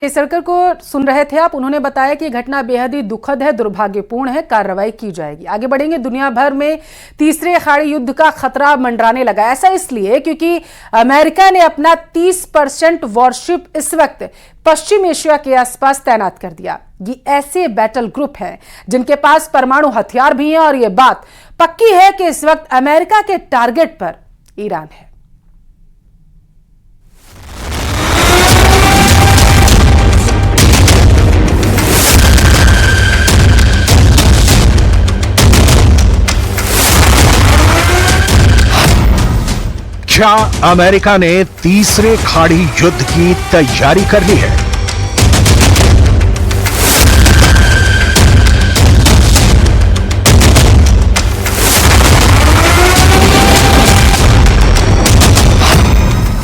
केसरकर को सुन रहे थे आप। उन्होंने बताया कि घटना बेहद ही दुखद है, दुर्भाग्यपूर्ण है, कार्रवाई की जाएगी। आगे बढ़ेंगे। दुनिया भर में तीसरे खाड़ी युद्ध का खतरा मंडराने लगा। ऐसा इसलिए क्योंकि अमेरिका ने अपना 30% वॉरशिप इस वक्त पश्चिम एशिया के आसपास तैनात कर दिया। ये ऐसे बैटल ग्रुप हैं जिनके पास परमाणु हथियार भी हैं और ये बात पक्की है कि इस वक्त अमेरिका के टारगेट पर ईरान है। क्या अमेरिका ने तीसरे खाड़ी युद्ध की तैयारी कर ली है?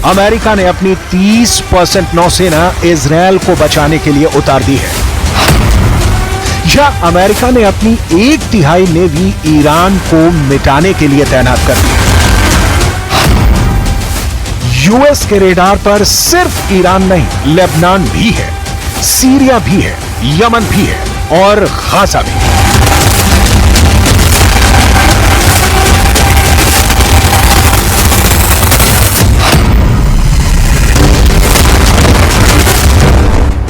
अमेरिका ने अपनी 30% नौसेना इजरायल को बचाने के लिए उतार दी है, या अमेरिका ने अपनी 1/3 नेवी ईरान को मिटाने के लिए तैनात कर दी है? यूएस के रेडार पर सिर्फ ईरान नहीं, लेबनान भी है, सीरिया भी है, यमन भी है और गाजा भी।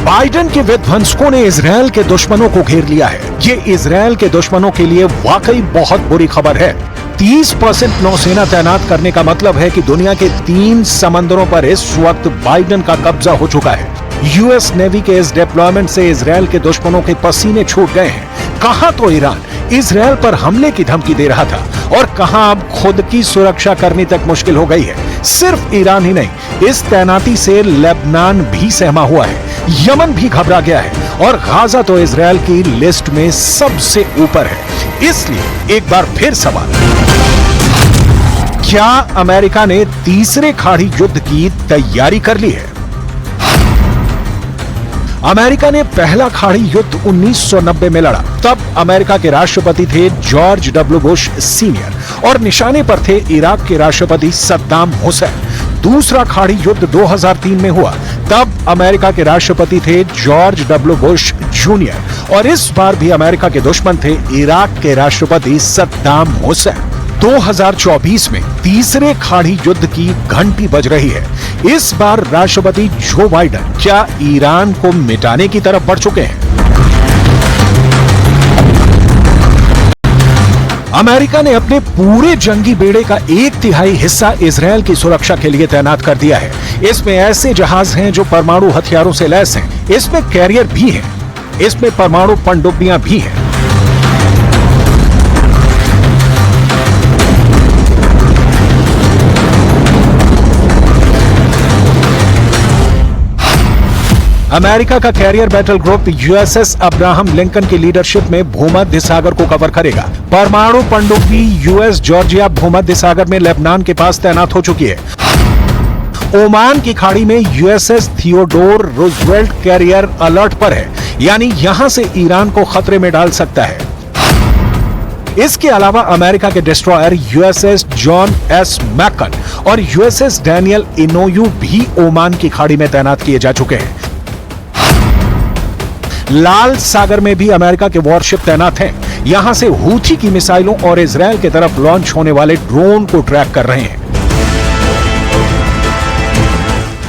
बाइडेन के विध्वंसकों ने इजरायल के दुश्मनों को घेर लिया है। ये इजरायल के दुश्मनों के लिए वाकई बहुत बुरी खबर है। 30% नौसेना तैनात करने का मतलब है कि दुनिया के 3 समंदरों पर इस वक्त बाइडेन का कब्जा हो चुका है। यूएस नेवी के इस डिप्लॉयमेंट से इजरायल के दुश्मनों के पसीने छूट गए हैं। कहां तो ईरान इजरायल पर हमले की धमकी दे रहा था और कहां अब खुद की सुरक्षा करनी तक मुश्किल हो गई है। सिर्फ ईरान ही नहीं, इस तैनाती से लेबनान भी सहमा हुआ है, यमन भी घबरा गया है और गाजा तो इजरायल की लिस्ट में सबसे ऊपर है। इसलिए एक बार फिर सवाल, क्या अमेरिका ने तीसरे खाड़ी युद्ध की तैयारी कर ली है? अमेरिका ने पहला खाड़ी युद्ध 1990 में लड़ा। तब अमेरिका के राष्ट्रपति थे जॉर्ज डब्ल्यू बुश सीनियर और निशाने पर थे इराक के राष्ट्रपति सद्दाम हुसैन। दूसरा खाड़ी युद्ध 2003 में हुआ। तब अमेरिका के राष्ट्रपति थे जॉर्ज डब्ल्यू बुश जूनियर और इस बार भी अमेरिका के दुश्मन थे इराक के राष्ट्रपति सद्दाम हुसैन। 2024 में तीसरे खाड़ी युद्ध की घंटी बज रही है। इस बार राष्ट्रपति जो बाइडेन क्या ईरान को मिटाने की तरफ बढ़ चुके हैं? अमेरिका ने अपने पूरे जंगी बेड़े का 1/3 हिस्सा इजरायल की सुरक्षा के लिए तैनात कर दिया है। इसमें ऐसे जहाज हैं जो परमाणु हथियारों से लैस हैं। इसमें कैरियर भी हैं। इसमें परमाणु पनडुब्बियां भी हैं। अमेरिका का carrier battle group USS Abraham Lincoln की लीडरशिप में भूमध्य सागर को कवर करेगा। परमाणु पनडुब्बी यूएस जॉर्जिया भूमध्य सागर में लेबनान के पास तैनात हो चुकी है। ओमान की खाड़ी में USS Theodore Roosevelt carrier alert पर है, यानी यहां से ईरान को खतरे में डाल सकता है। इसके अलावा अमेरिका के destroyer USS John S McKeon और यूएसएस डैनियल इनोयू भी ओमान की खाड़ी में तैनात किए जा चुके हैं। लाल सागर में भी अमेरिका के वॉरशिप तैनात हैं। यहां से हूथी की मिसाइलों और इजरायल की तरफ लॉन्च होने वाले ड्रोन को ट्रैक कर रहे हैं।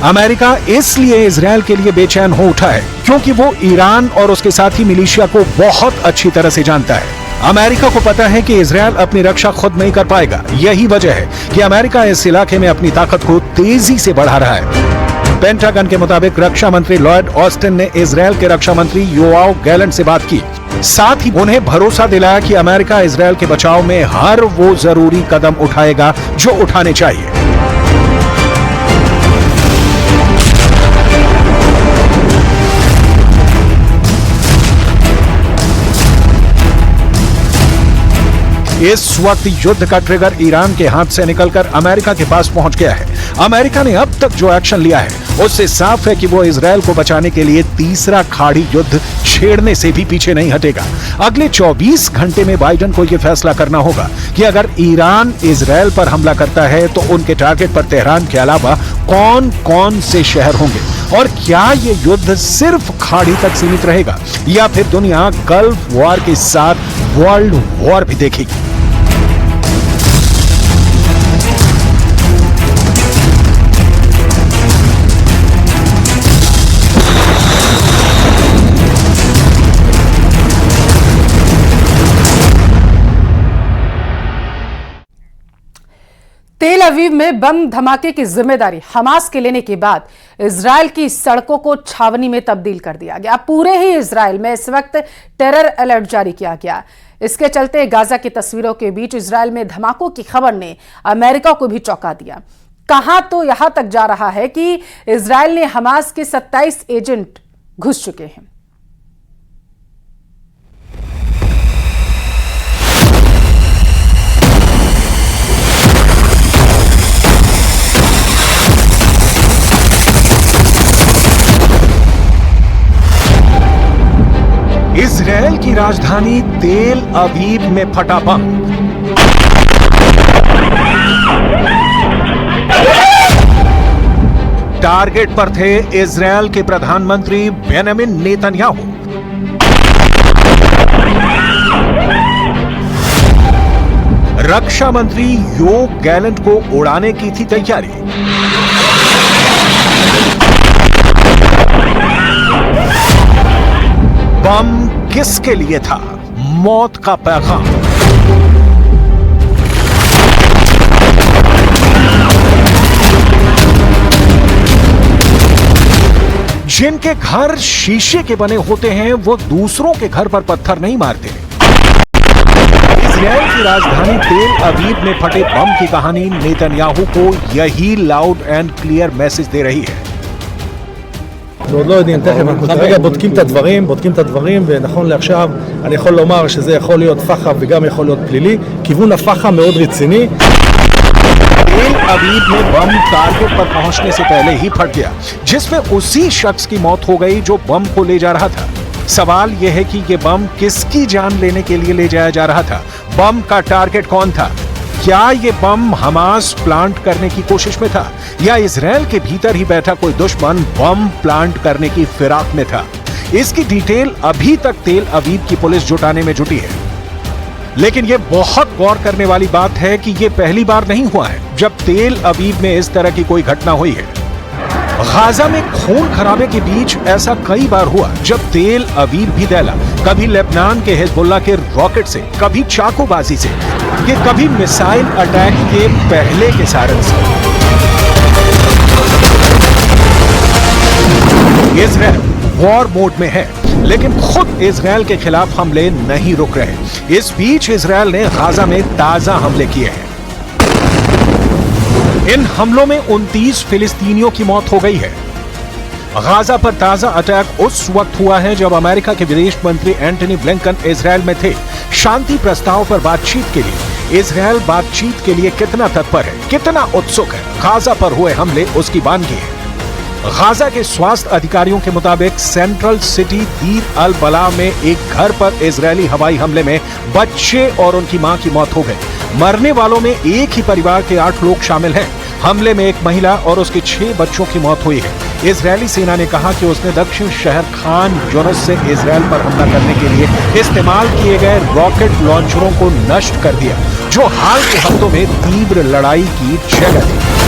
अमेरिका इसलिए इजरायल के लिए बेचैन हो उठा है क्योंकि वो ईरान और उसके साथी मिलिशिया को बहुत अच्छी तरह से जानता है। अमेरिका को पता है कि इजरायल अपनी रक्षा खुद नहीं कर पाएगा। यही वजह है कि अमेरिका इस इलाके में अपनी ताकत को तेजी से बढ़ा रहा है। पेंटागन के मुताबिक रक्षा मंत्री लॉयड ऑस्टिन ने इजरायल के रक्षा मंत्री योआव गैलेंट से बात की। साथ ही उन्हें भरोसा दिलाया कि अमेरिका इजरायल के बचाव में हर वो जरूरी कदम उठाएगा जो उठाने चाहिए। इस वक्त युद्ध का ट्रिगर ईरान के हाथ से निकलकर अमेरिका के पास पहुंच गया है। अमेरिका ने अब तक जो एक्शन लिया है उससे साफ है कि वो इजरायल को बचाने के लिए तीसरा खाड़ी युद्ध छेड़ने से भी पीछे नहीं हटेगा। अगले 24 घंटे में बाइडेन को यह फैसला करना होगा कि अगर ईरान इजरायल पर हमला करता है तो उनके टारगेट पर तेहरान के अलावा कौन कौन से शहर होंगे और क्या ये युद्ध सिर्फ खाड़ी तक सीमित रहेगा या फिर दुनिया गल्फ वॉर के साथ वर्ल्ड वॉर भी देखेगी? तेल अवीव में बम धमाके की जिम्मेदारी हमास के लेने के बाद इजरायल की सड़कों को छावनी में तब्दील कर दिया गया। पूरे ही इजरायल में इस वक्त टेरर अलर्ट जारी किया गया। इसके चलते गाजा की तस्वीरों के बीच इजरायल में धमाकों की खबर ने अमेरिका को भी चौंका दिया। कहां तो यहां तक जा रहा है कि इजरायल ने हमास के 27 एजेंट घुस चुके हैं। इजरायल की राजधानी तेल अवीव में फटा बम। टारगेट पर थे इजरायल के प्रधानमंत्री बेंजामिन नेतन्याहू। रक्षा मंत्री योव गैलेंट को उड़ाने की थी तैयारी। बम किसके लिए था? मौत का पैगाम। जिनके घर शीशे के बने होते हैं वो दूसरों के घर पर पत्थर नहीं मारते। इजरायल की राजधानी तेल अवीव में फटे बम की कहानी नेतन्याहू को यही लाउड एंड क्लियर मैसेज दे रही है। ועוד לא יודעים, תכף אנחנו כרגע בודקים את הדברים, ונכון לעכשיו אני יכול לומר שזה יכול להיות פח"ע וגם יכול להיות פלילי. כיוון הפח"ע מאוד רציני. तेल अवीव में बम टारगेट पर पहुंचने से पहले ही फट गया, जिसमें उसी शख्स की मौत हो गई जो बम को ले जा रहा था। सवाल यह है कि यह बम किसकी जान लेने के लिए ले जाया जा रहा था? बम का टारगेट कौन था? क्या ये बम हमास प्लांट करने की कोशिश में था या इजरायल के भीतर ही बैठा कोई दुश्मन बम प्लांट करने की फिराक में था? इसकी डिटेल अभी तक तेल अवीव की पुलिस जुटाने में जुटी है। लेकिन यह बहुत गौर करने वाली बात है कि यह पहली बार नहीं हुआ है जब तेल अवीव में इस तरह की कोई घटना हुई है। गाजा में खून खराबे के बीच ऐसा कई बार हुआ जब तेल अवीव भी दहला, कभी लेबनान के हिजबुल्लाह के रॉकेट से, कभी चाकूबाजी से, कि कभी मिसाइल अटैक के पहले के सायरन से। इजरायल वॉर मोड में है, लेकिन खुद इजरायल के खिलाफ हमले नहीं रुक रहे। इस बीच इजरायल ने गाजा में ताजा हमले किए हैं। इन हमलों में 29 फिलिस्तीनियों की मौत हो गई है। गाजा पर ताजा अटैक उस वक्त हुआ है जब अमेरिका के विदेश मंत्री एंटनी ब्लिंकन इजरायल में थे। शांति प्रस्ताव पर बातचीत के लिए इजरायल बातचीत के लिए कितना तत्पर है, कितना उत्सुक है, गाजा पर हुए हमले उसकी बानगी है। गाजा के स्वास्थ्य अधिकारियों के मुताबिक सेंट्रल सिटी दीर अल बला में एक घर पर इजरायली हवाई हमले में बच्चे और उनकी मां की मौत हो गई। मरने वालों में एक ही परिवार के 8 लोग शामिल हैं। हमले में एक महिला और उसके 6 बच्चों की मौत हुई है। इजरायली सेना ने कहा कि उसने दक्षिण शहर खान यूनिस से इजरायल पर हमला करने के लिए इस्तेमाल किए गए रॉकेट लॉन्चरों को नष्ट कर दिया, जो हाल के हफ्तों में तीव्र लड़ाई की जगह थी।